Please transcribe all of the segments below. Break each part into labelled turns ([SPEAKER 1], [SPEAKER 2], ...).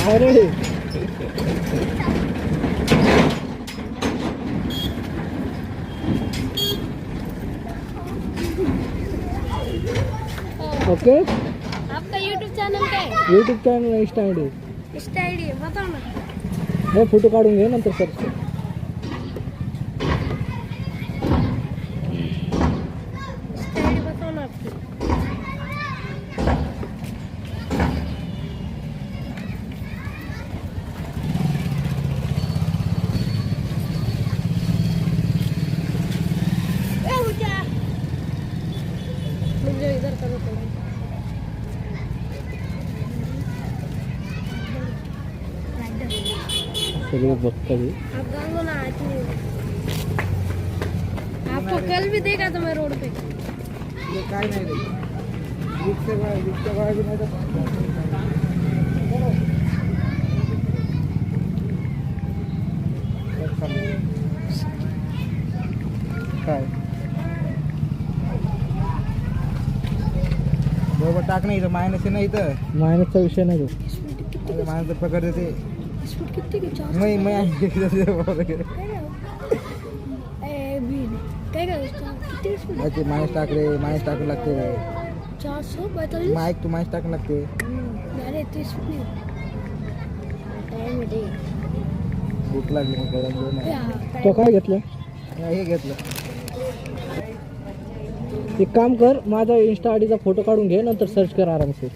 [SPEAKER 1] काय रे ओके
[SPEAKER 2] आपका YouTube channel काय
[SPEAKER 1] YouTube channel Insta I D
[SPEAKER 2] Insta ID बताओ ना
[SPEAKER 1] हे फोटो काढून घे नंतर सर्च कर
[SPEAKER 2] इंस्टा आयडी बताओ ना आपकी मुझे इधर करो थोड़ा
[SPEAKER 1] सगळे बघता मी
[SPEAKER 2] आप गाँव ना आती नहीं आपको कल भी देखा था मैं रोड पे
[SPEAKER 1] काय नाही रे विकते बाळा बी नाही तर काय बरोबर टाक नाही इथं मायनस नाही इथं मायनसचा विषय नाही तो मायनस पकड देते
[SPEAKER 2] स्पीड कितनी की 400 काय काय किती स्पीड
[SPEAKER 1] मायनस टाक रे मायनस टाकून लागते रे
[SPEAKER 2] 442
[SPEAKER 1] माईक तू मायनस टाकून लागते
[SPEAKER 2] अरे 30 स्पीड टाइम दे
[SPEAKER 1] भूक लागली मग गरम तो काय घेतलं हे घेतलं एक काम कर माझा इंस्टा आयडीचा फोटो काढून घे नंतर सर्च कर आरामशीर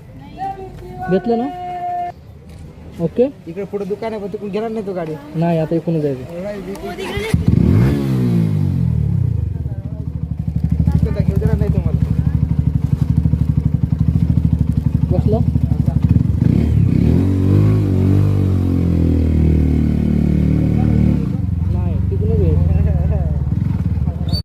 [SPEAKER 1] घेतलं ना ओके इकडे पुढे दुकान आहे पण तिकडून घेणार नाही तो गाडी नाही आता इकडून जायचं